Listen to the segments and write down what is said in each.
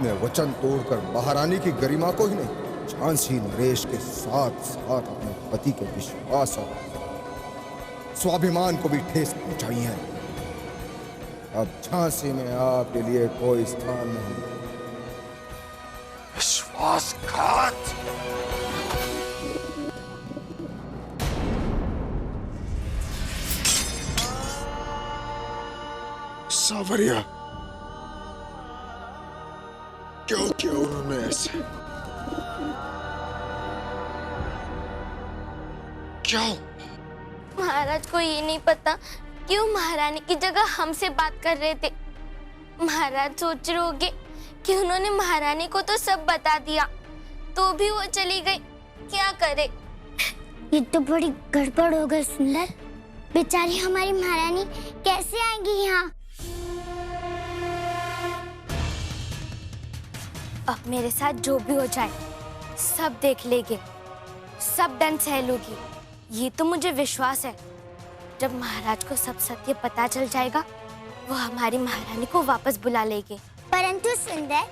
आपने वचन तोड़कर महारानी की गरिमा को ही नहीं, झांसी नरेश के साथ साथ अपने पति के विश्वास और स्वाभिमान को भी ठेस पहुंचाई है। अब झांसी में आपके लिए कोई स्थान नहीं। विश्वासघात! सावरिया, क्यों किया उन्होंने ऐसे? क्यों? महाराज को ये नहीं पता क्यों महारानी की जगह हमसे बात कर रहे थे। महाराज सोच रहे होंगे कि उन्होंने महारानी को तो सब बता दिया, तो भी वो चली गई, क्या करे। ये तो बड़ी गड़बड़ हो गई सुंदर। बेचारी हमारी महारानी कैसे आएंगी यहाँ? अब मेरे साथ जो भी हो जाए सब देख लेंगे, सब दंड सह लूंगी। ये तो मुझे विश्वास है, जब महाराज को सब सत्य पता चल जाएगा वो हमारी महारानी को वापस बुला लेंगे। परंतु सुंदर,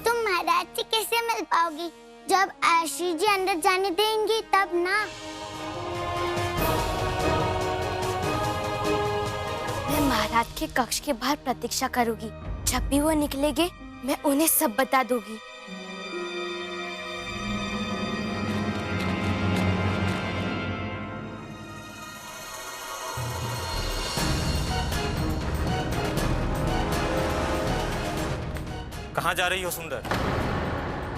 तुम महाराज से कैसे मिल पाओगी? जब आशी जी अंदर जाने देंगी तब ना। मैं महाराज के कक्ष के बाहर प्रतीक्षा करूंगी। जब भी वो निकलेंगे मैं उन्हें सब बता दूंगी। कहाँ जा रही हो सुंदर?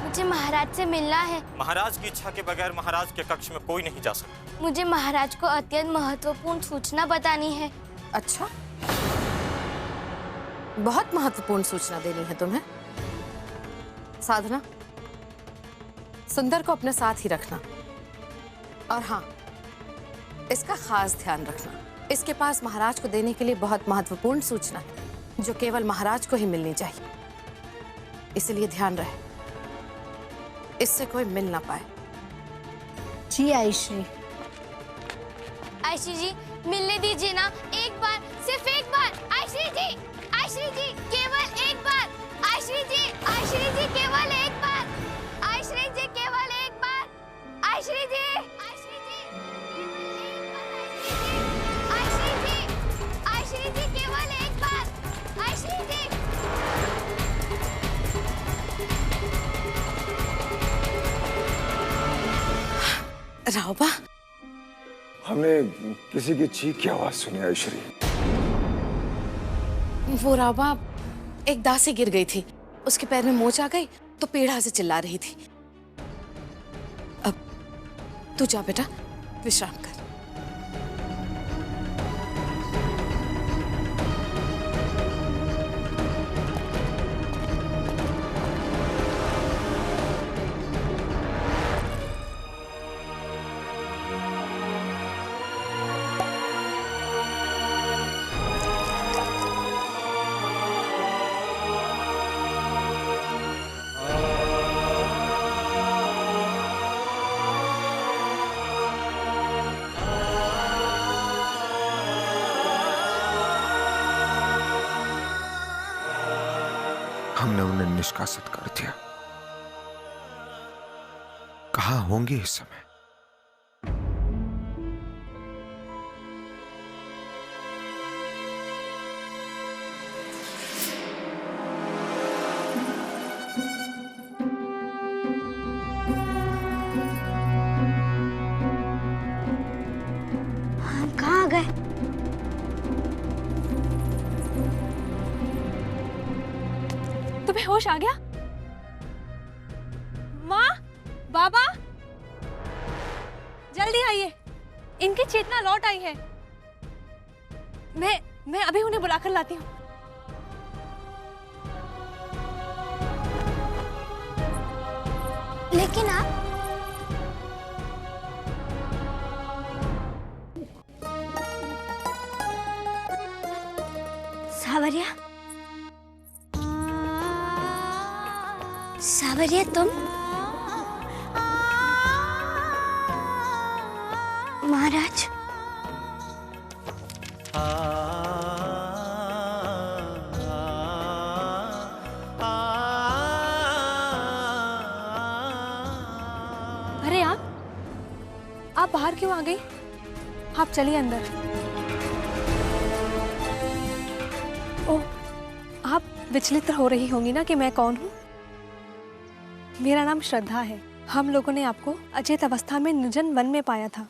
मुझे महाराज से मिलना है। महाराज की इच्छा के बगैर महाराज के कक्ष में कोई नहीं जा सकता। मुझे महाराज को अत्यंत महत्वपूर्ण सूचना बतानी है। अच्छा, बहुत महत्वपूर्ण सूचना देनी है तुम्हें। साधना, सुंदर को अपने साथ ही रखना, और हाँ, इसका खास ध्यान रखना। इसके पास महाराज को देने के लिए बहुत महत्वपूर्ण सूचना है जो केवल महाराज को ही मिलनी चाहिए, इसलिए ध्यान रहे इससे कोई मिल ना पाए। जी आयश्री। आयश्री जी, मिलने दीजिए ना, एक बार, सिर्फ एक बार। आयश्री जी, आयश्री जी, केवल एक बार। आयश्री जी, आयश्री जी, केवल एक बार। आयश्री जी, केवल एक बार। आयश्री जी, आयश्री जी, आयश्री जी, आयश्री जी, केवल एक बार। आयश्री जी। रावबा, हमने किसी की चीख की आवाज सुनी आयश्री। वो रावबा एक दासी गिर गई थी, उसके पैर में मोच आ गई तो पीड़ा से चिल्ला रही थी। अब तू जा बेटा, विश्राम कर। हमने उन्हें निष्कासित कर दिया। कहां होंगे इस समय? हम कहाँ गए? तुम्हें होश आ गया? माँ, बाबा, जल्दी आइए, इनकी चेतना लौट आई है। मैं अभी उन्हें बुलाकर लाती हूँ। लेकिन आप सावरिया, सावरिया, तुम? महाराज, आप बाहर क्यों आ गई? आप चलिए अंदर। ओह, आप विचलित हो रही होंगी ना कि मैं कौन हूँ। मेरा नाम श्रद्धा है। हम लोगों ने आपको अचेत अवस्था में निर्जन वन में पाया था।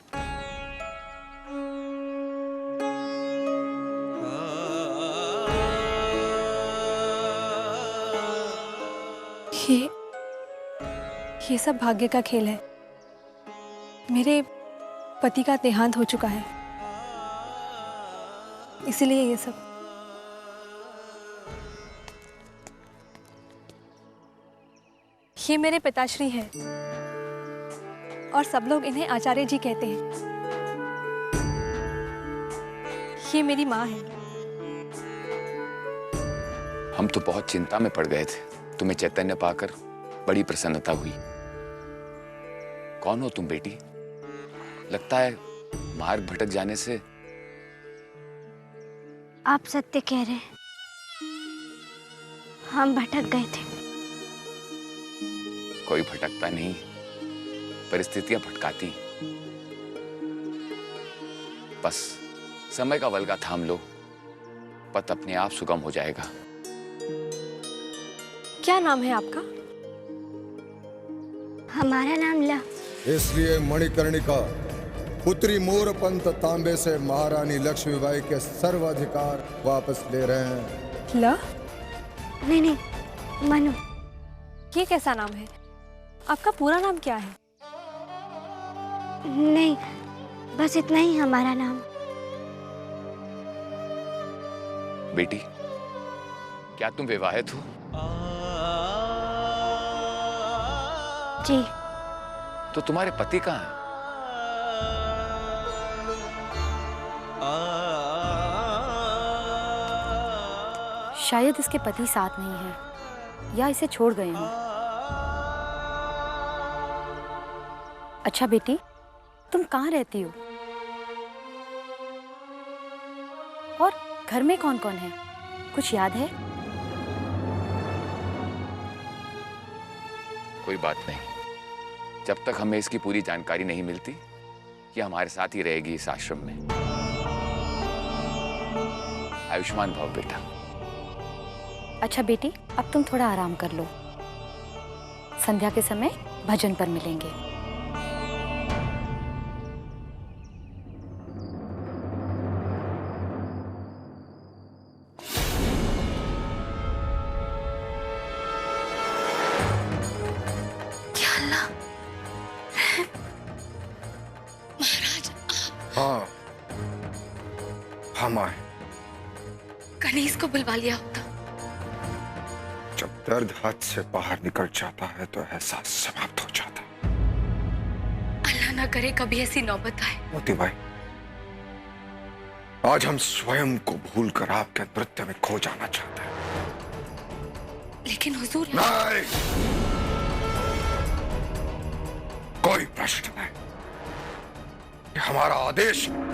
ये सब भाग्य का खेल है। मेरे पति का देहांत हो चुका है, इसलिए ये सब। ये मेरे पिताश्री हैं और सब लोग इन्हें आचार्य जी कहते हैं। ये मेरी माँ है। हम तो बहुत चिंता में पड़ गए थे, तुम्हें चैतन्य पाकर बड़ी प्रसन्नता हुई। कौन हो तुम बेटी? लगता है मार्ग भटक जाने से। आप सत्य कह रहे हैं, हम भटक गए थे। कोई भटकता नहीं, परिस्थितियां भटकाती। बस समय का वल्गा थाम लो, पथ अपने आप सुगम हो जाएगा। क्या नाम है आपका? हमारा नाम ल। इसलिए मणिकर्णिका पुत्री मोरपंत तांबे से महारानी लक्ष्मीबाई के सर्वाधिकार वापस ले रहे हैं। ल? नहीं, मनु। ये कैसा नाम है? आपका पूरा नाम क्या है? नहीं, बस इतना ही हमारा नाम। बेटी, क्या तुम विवाहित हो? जी। तो तुम्हारे पति कहाँ हैं? शायद इसके पति साथ नहीं है या इसे छोड़ गए हैं। अच्छा बेटी, तुम कहाँ रहती हो और घर में कौन कौन है? कुछ याद है? कोई बात नहीं, जब तक हमें इसकी पूरी जानकारी नहीं मिलती, ये हमारे साथ ही रहेगी इस आश्रम में। आयुष्मान भव बेटा। अच्छा बेटी, अब तुम थोड़ा आराम कर लो। संध्या के समय भजन पर मिलेंगे। हाँ, हम आए। गणेश को बुलवा लिया होता। जब दर्द हाथ से बाहर निकल जाता है तो एहसास समाप्त हो जाता है। अल्लाह ना करे कभी ऐसी नौबत आए। मोती भाई, आज हम स्वयं को भूलकर आपके नृत्य में खो जाना चाहते हैं। लेकिन हुजूर। नहीं, कोई प्रश्न नहीं। ये हमारा आदेश है।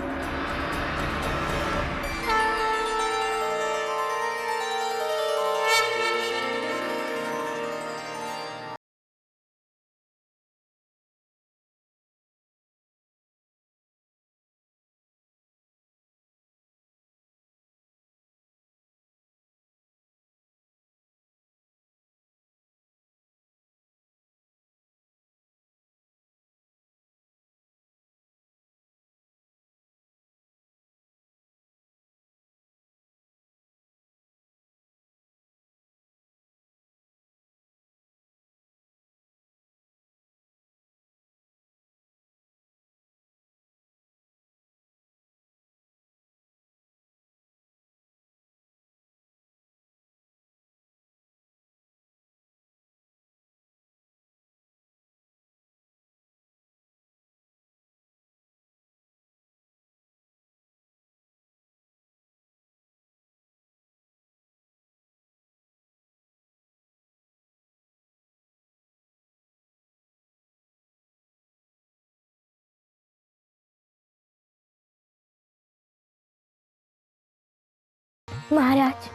महाराज,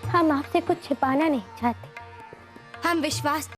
हम आपसे कुछ छिपाना नहीं चाहते। हम विश्वास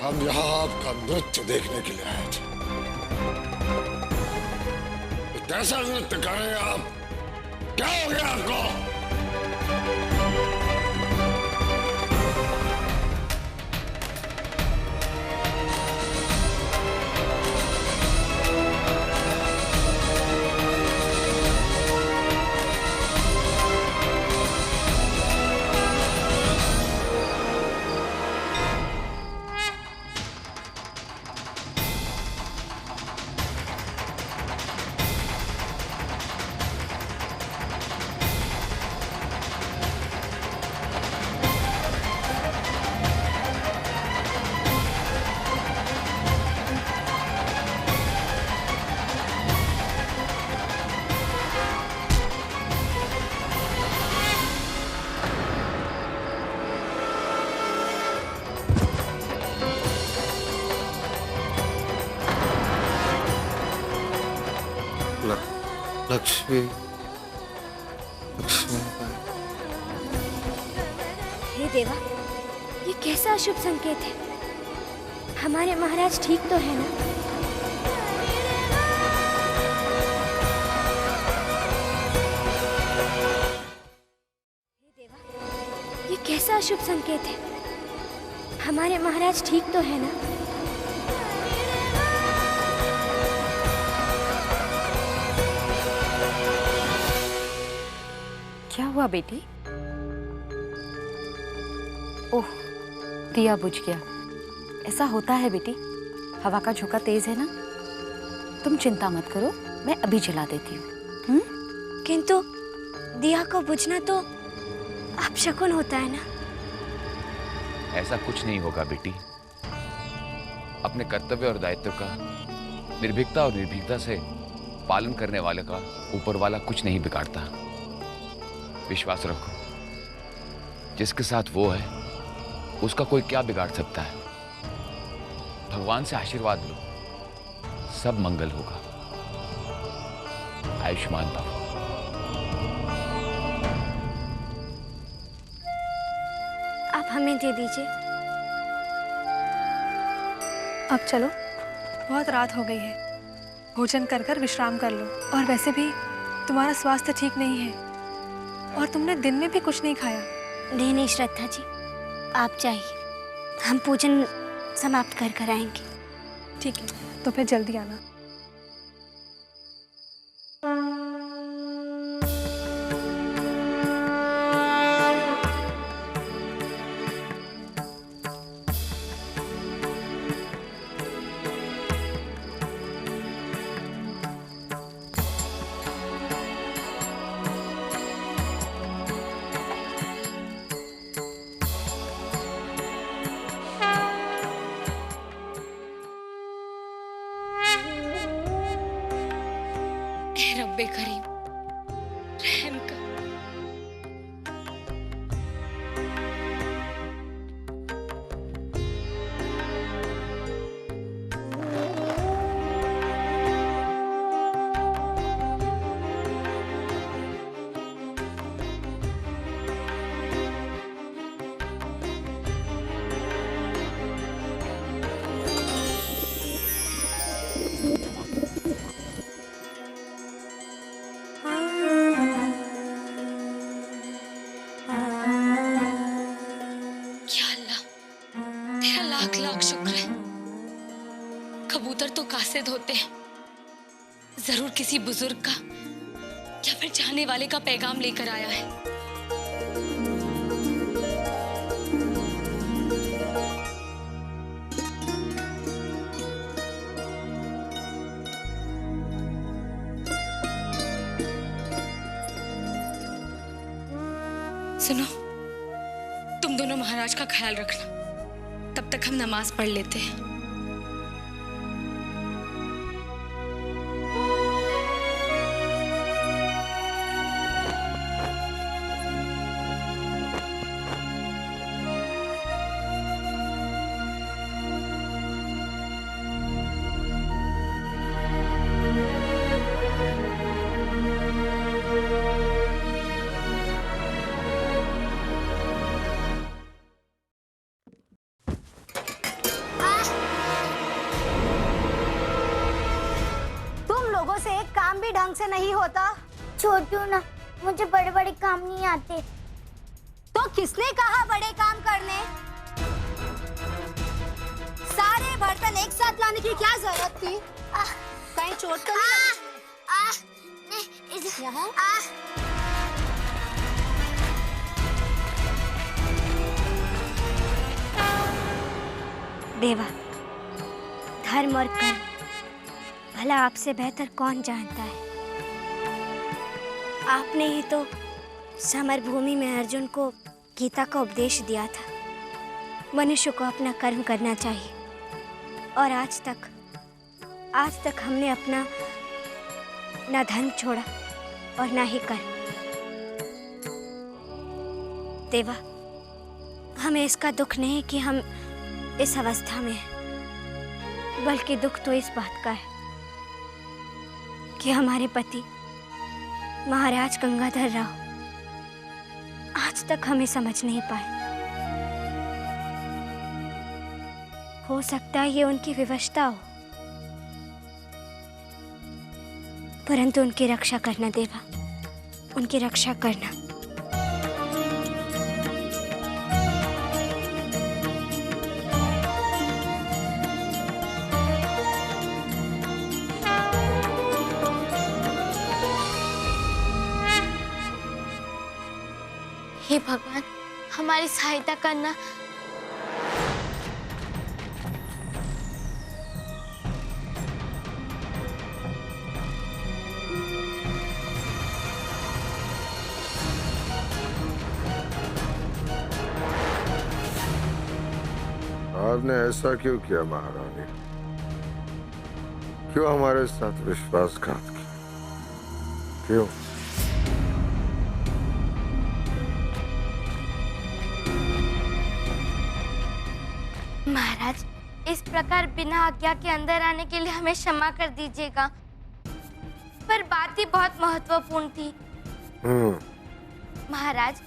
हम यहाँ आपका नृत्य देखने के लिए आए थे। तो कैसा नृत्य कर रहे हैं आप? क्या हो गया आपको? लक्ष्मी, लक्ष्मी। हे देवा, ये कैसा अशुभ संकेत है? हमारे महाराज ठीक तो है ना? हे देवा, ये कैसा अशुभ संकेत है? हमारे महाराज ठीक तो है ना? क्या हुआ बेटी? ओह, दिया बुझ गया। ऐसा होता है बेटी, हवा का झोंका तेज है ना। तुम चिंता मत करो, मैं अभी जला देती हूँ। किंतु दिया को बुझना तो अपशकुन होता है ना। ऐसा कुछ नहीं होगा बेटी। अपने कर्तव्य और दायित्व का निर्भीकता और निर्भीकता से पालन करने वाले का ऊपर वाला कुछ नहीं बिगाड़ता। विश्वास रखो, जिसके साथ वो है उसका कोई क्या बिगाड़ सकता है। भगवान से आशीर्वाद लो, सब मंगल होगा। आयुष्मान भव। आप हमें दे दीजिए। अब चलो, बहुत रात हो गई है। भोजन कर कर विश्राम कर लो। और वैसे भी तुम्हारा स्वास्थ्य ठीक नहीं है और तुमने दिन में भी कुछ नहीं खाया। नहीं नहीं श्रद्धा जी, आप जाइए, हम पूजन समाप्त कर कर आएंगे। ठीक है, तो फिर जल्दी आना। रब्बे करीम, रहम कर। लाख लाख शुक्र है। कबूतर तो कासिद होते हैं, जरूर किसी बुजुर्ग का या फिर चाहने वाले का पैगाम लेकर आया है। सुनो, तुम दोनों महाराज का ख्याल रखना, तब तक हम नमाज पढ़ लेते हैं। हाथों से एक काम भी ढंग से नहीं होता। छोटू ना, मुझे बड़े बड़े काम नहीं आते। तो किसने कहा बड़े काम करने? सारे बर्तन एक साथ लाने की क्या जरूरत थी? कहीं चोट तो नहीं? यहाँ? देवा, धर्म और कर्म भला आपसे बेहतर कौन जानता है? आपने ही तो समर भूमि में अर्जुन को गीता का उपदेश दिया था। मनुष्य को अपना कर्म करना चाहिए, और आज तक हमने अपना ना धर्म छोड़ा और ना ही कर्म। देवा, हमें इसका दुख नहीं कि हम इस अवस्था में हैं, बल्कि दुख तो इस बात का है कि हमारे पति महाराज गंगाधर राव आज तक हमें समझ नहीं पाए। हो सकता है ये उनकी विवशता हो, परंतु उनकी रक्षा करना देवा, उनकी रक्षा करना। हे भगवान, हमारी सहायता करना। आपने ऐसा क्यों किया महारानी? क्यों हमारे साथ विश्वासघात किया? क्यों? महाराज, इस प्रकार बिना आज्ञा के अंदर आने के लिए हमें क्षमा कर दीजिएगा, पर बात ही बहुत महत्वपूर्ण थी। महाराज,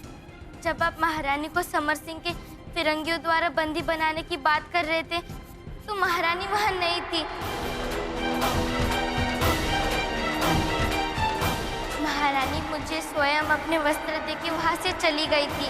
जब आप महारानी को समर सिंह के फिरंगियों द्वारा बंदी बनाने की बात कर रहे थे, तो महारानी वहां नहीं थी। महारानी मुझे स्वयं अपने वस्त्र देके वहां से चली गई थी।